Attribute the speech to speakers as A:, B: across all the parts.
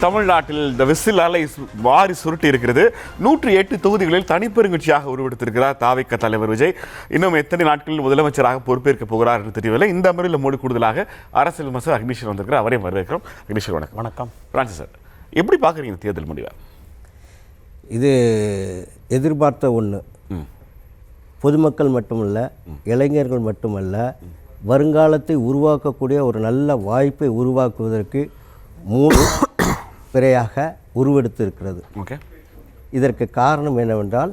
A: தமிழ்நாட்டில் இந்த விசில் அலை வாரி சுருட்டி இருக்கிறது. 108 தொகுதிகளில் தனிப்பெருங்கட்சியாக உருவெடுத்திருக்கிறார் தாவேகா தலைவர் விஜய். இன்னும் எத்தனை நாட்களில் முதலமைச்சராக பொறுப்பேற்க போகிறார் என்று தெரியவில்லை. இந்த அமர்வில் மூடி கூடுதலாக அரசியல் விமர்சகர் அக்னீஸ்வரன் வந்திருக்கிறார். அவரையும் வரவேற்கிறோம். அக்னீஸ்வரன் வணக்கம்.
B: வணக்கம்
A: பிரான்சிஸ் சார், எப்படி பார்க்குறீங்க தேர்தல் முடிவை?
B: இது எதிர்பார்த்த ஒன்று. பொதுமக்கள் மட்டுமல்ல, இளைஞர்கள் மட்டுமல்ல, வருங்காலத்தை உருவாக்கக்கூடிய ஒரு நல்ல வாய்ப்பை உருவாக்குவதற்கு 3 பிறையாக உருவெடுத்திருக்கிறது.
A: ஓகே,
B: இதற்கு காரணம் என்னவென்றால்,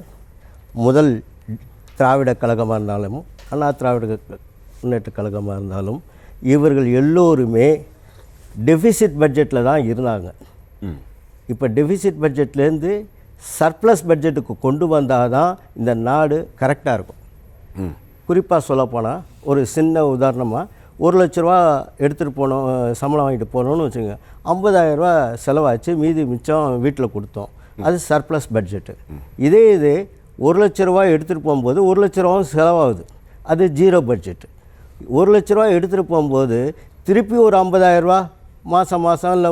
B: முதல் திராவிட கழகமாக இருந்தாலும் அண்ணா திராவிட முன்னேற்ற கழகமாக இருந்தாலும் இவர்கள் எல்லோருமே டெஃபிசிட் பட்ஜெட்டில் தான் இருந்தாங்க. இப்போ டெஃபிசிட் பட்ஜெட்லேருந்து சர்ப்ளஸ் பட்ஜெட்டுக்கு கொண்டு வந்தால் தான் இந்த நாடு கரெக்டாக இருக்கும். குறிப்பாக சொல்லப்போனால் ஒரு சின்ன உதாரணமாக, 1 லட்ச ரூபா எடுத்துகிட்டு போனோம், சம்பளம் வாங்கிட்டு போனோன்னு வச்சுங்க, 50,000 ரூபா செலவாச்சு, மீதி மிச்சம் வீட்டில் கொடுத்தோம். அது சர்ப்ளஸ் பட்ஜெட்டு. இது 1 லட்ச ரூபா எடுத்துகிட்டு போகும்போது 1 லட்ச ரூபாவும் செலவாகுது, அது ஜீரோ பட்ஜெட்டு. 1 லட்ச ரூபா எடுத்துகிட்டு போகும்போது திருப்பி ஒரு 50,000 ரூபா மாதம் இல்லை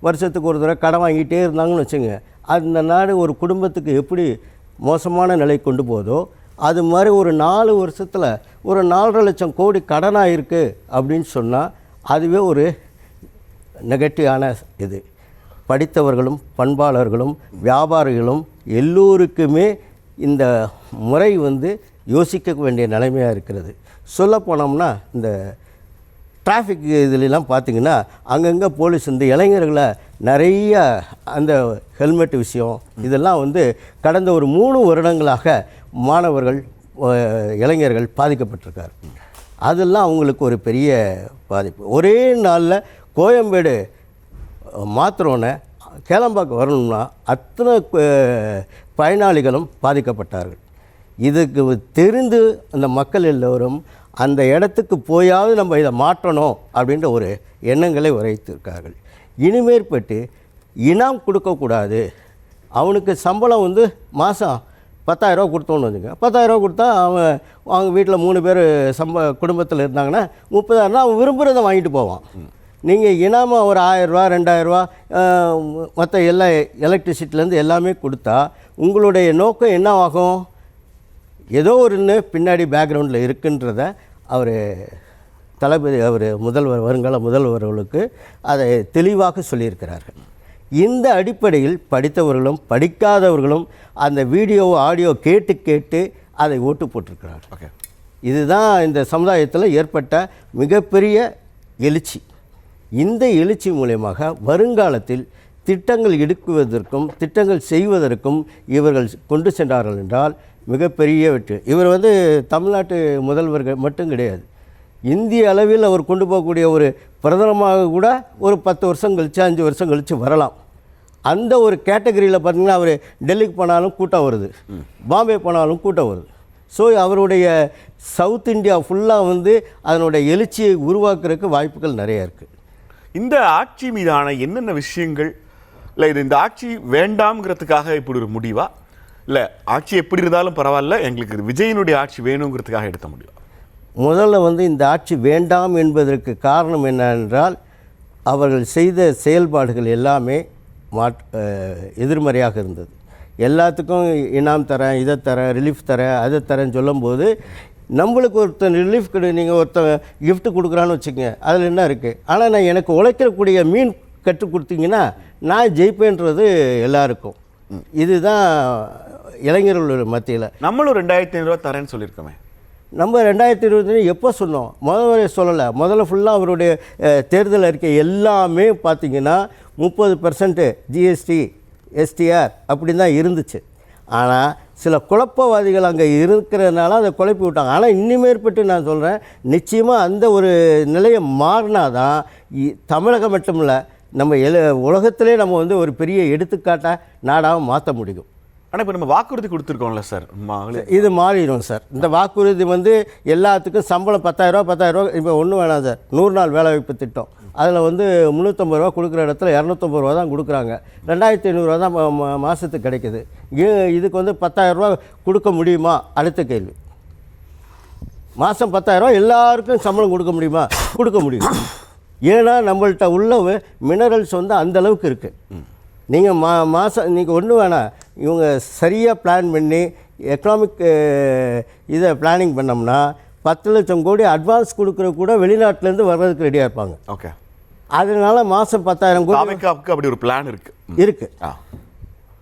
B: வருஷத்துக்கு ஒரு தடவை கடன் வாங்கிட்டே இருந்தாங்கன்னு வச்சுங்க, அந்த நாடு ஒரு குடும்பத்துக்கு எப்படி மோசமான நிலை கொண்டு போதோ அது மாதிரி ஒரு 4 வருஷத்தில் ஒரு 4.5 லட்சம் கோடி கடனாக இருக்குது அப்படின்னு சொன்னால் அதுவே ஒரு நெகட்டிவான இது. படித்தவர்களும் பண்பாளர்களும் வியாபாரிகளும் எல்லோருக்குமே இந்த முறை யோசிக்க வேண்டிய நிலைமையாக இருக்கிறது. சொல்லப்போனோம்னா, இந்த டிராஃபிக் இதிலெலாம் பார்த்திங்கன்னா அங்கங்கே போலீஸ் இந்த இளைஞர்களை நிறைய அந்த ஹெல்மெட் விஷயம் இதெல்லாம் கடந்த ஒரு 3 வருடங்களாக மாணவர்கள் இளைஞர்கள் பாதிக்கப்பட்டிருக்கார். அதெல்லாம் அவங்களுக்கு ஒரு பெரிய பாதிப்பு. ஒரே நாளில் கோயம்பேடு மாத்திரோன்னு கேளம்பாக்கம் வரணும்னா அத்தனை பயனாளிகளும் பாதிக்கப்பட்டார்கள். இதுக்கு தெரிந்து அந்த மக்கள் எல்லோரும் அந்த இடத்துக்கு போயாவது நம்ம இதை மாற்றணும் அப்படின்ற ஒரு எண்ணங்களை உரைத்திருக்கார்கள். இனிமேற்பட்டு இனாம் கொடுக்கக்கூடாது. அவனுக்கு சம்பளம் மாதம் 10,000 ரூபா கொடுத்தோன்னு வச்சுங்க, 10,000 ரூபா கொடுத்தா அவங்க வீட்டில் 3 பேர் குடும்பத்தில் இருந்தாங்கன்னா 30,000 அவன் விரும்புகிறத வாங்கிட்டு போவான். நீங்கள் இனாமல் ஒரு 1,000 ரூபா 2,000 ரூபா மற்ற எல்லா எலக்ட்ரிசிட்டிலேருந்து எல்லாமே கொடுத்தா உங்களுடைய நோக்கம் என்ன ஆகும்? ஏதோ ஒன்று பின்னாடி பேக்ரவுண்டில் இருக்குன்றத அவர் தளபதி முதல்வர் வருங்கால முதல்வர்களுக்கு அதை தெளிவாக சொல்லியிருக்கிறார்கள். இந்த அடிப்படையில் படித்தவர்களும் படிக்காதவர்களும் அந்த வீடியோ ஆடியோ கேட்டு அதை ஓட்டு போட்டிருக்கிறார்கள்.
A: ஓகே,
B: இதுதான் இந்த சமுதாயத்தில் ஏற்பட்ட மிகப்பெரிய எழுச்சி. இந்த எழுச்சி மூலமாக வருங்காலத்தில் திட்டங்கள் எடுக்குவதற்கும் திட்டங்கள் செய்வதற்கும் இவர்கள் கொண்டு சென்றார்கள் என்றால் மிகப்பெரிய வெற்றி. இவர் தமிழ்நாட்டு முதல்வர்கள் மட்டும் கிடையாது, இந்திய அளவில் அவர் கொண்டு போகக்கூடிய ஒரு பிரதமராக கூட ஒரு 10 வருஷம் கழித்து 5 வருஷம் கழித்து வரலாம். அந்த ஒரு கேட்டகரியில் பார்த்திங்கன்னா அவர் டெல்லிக்கு போனாலும் கூட்டம் வருது, பாம்பே போனாலும் கூட்டம் வருது. ஸோ அவருடைய சவுத் இந்தியா ஃபுல்லாக அதனுடைய எழுச்சியை உருவாக்குறதுக்கு வாய்ப்புகள் நிறையா இருக்குது.
A: இந்த ஆட்சி மீதான என்னென்ன விஷயங்கள், இல்லை இது இந்த ஆட்சி வேண்டாம்ங்கிறதுக்காக இப்படி ஒரு முடிவா, இல்லை ஆட்சி எப்படி இருந்தாலும் பரவாயில்ல எங்களுக்கு விஜயனுடைய ஆட்சி வேணுங்கிறதுக்காக எடுத்த முடியும்?
B: முதல்ல இந்த ஆட்சி வேண்டாம் என்பதற்கு காரணம் என்னவென்றால், அவர்கள் செய்த செயல்பாடுகள் எல்லாமே எதிர்மறையாக இருந்தது. எல்லாத்துக்கும் இனாம் தரேன், இதை தரேன், ரிலீஃப் தரேன், அதை தரேன்னு சொல்லும்போது நம்மளுக்கு ஒருத்தன் ரிலீஃப் நீங்கள் ஒருத்தன் கிஃப்ட் கொடுக்குறான்னு வச்சுக்கோங்க, அதில் என்ன இருக்குது? ஆனால் நான் எனக்கு உழைக்கக்கூடிய மீன் கற்றுக் கொடுத்தீங்கன்னா நான் ஜெயிப்பேன்றது எல்லாருக்கும். இதுதான் இளைஞர்கள் மத்தியில்.
A: நம்மளும் 2,500 ரூபா தரேன்னு சொல்லியிருக்கோமே.
B: நம்ம 2020 எப்போ சொன்னோம்? முதல்ல சொல்லலை. முதல்ல ஃபுல்லாக அவருடைய தேர்தல் அறிக்கை எல்லாமே பார்த்திங்கன்னா 30% ஜிஎஸ்டி எஸ்டிஆர் அப்படி தான் இருந்துச்சு. ஆனால் சில குழப்பவாதிகள் அங்கே இருக்கிறதுனால அதை குழப்பி விட்டாங்க. ஆனால் இனிமேற்பட்டு நான் சொல்கிறேன், நிச்சயமாக அந்த ஒரு நிலையை மாறினா தான் தமிழகம் மட்டும் இல்லை, நம்ம உலகத்திலே நம்ம ஒரு பெரிய எடுத்துக்காட்டாக நாடாக மாற்ற முடியும்.
A: ஆனால் இப்போ நம்ம வாக்குறுதி கொடுத்துருக்கோம்ல சார்,
B: இது மாறிடும் சார். இந்த வாக்குறுதி எல்லாத்துக்கும் சம்பளம் 10,000 ரூபா இப்போ ஒன்றும் வேணாம் சார். 100 நாள் வேலைவாய்ப்பு திட்டம், அதில் 350 ரூபா கொடுக்குற இடத்துல 250 ரூபா தான் கொடுக்குறாங்க. 2,500 ரூபா தான் மாதத்துக்கு கிடைக்குது. இதுக்கு 10,000 ரூபா கொடுக்க முடியுமா? அடுத்த கேள்வி. மாதம் 10,000 ரூபா எல்லாருக்கும் சம்பளம் கொடுக்க முடியுமா? கொடுக்க முடியும். ஏன்னா நம்மள்ட்ட உள்ள மினரல்ஸ் வந்து அந்த அளவுக்கு இருக்குது. நீங்கள் மாதம் நீங்கள் ஒன்று வேணாம், இவங்க சரியாக பிளான் பண்ணி எக்கனாமிக் இதை பிளானிங் பண்ணோம்னா 10 லட்சம் கோடி அட்வான்ஸ் கொடுக்குற கூட வெளிநாட்டிலேருந்து வர்றதுக்கு ரெடியாக இருப்பாங்க.
A: ஓகே,
B: அதனால மாதம் 10,000 கோடி
A: தாவேக்காவுக்கு அப்படி ஒரு பிளான் இருக்கு.
B: இருக்குது.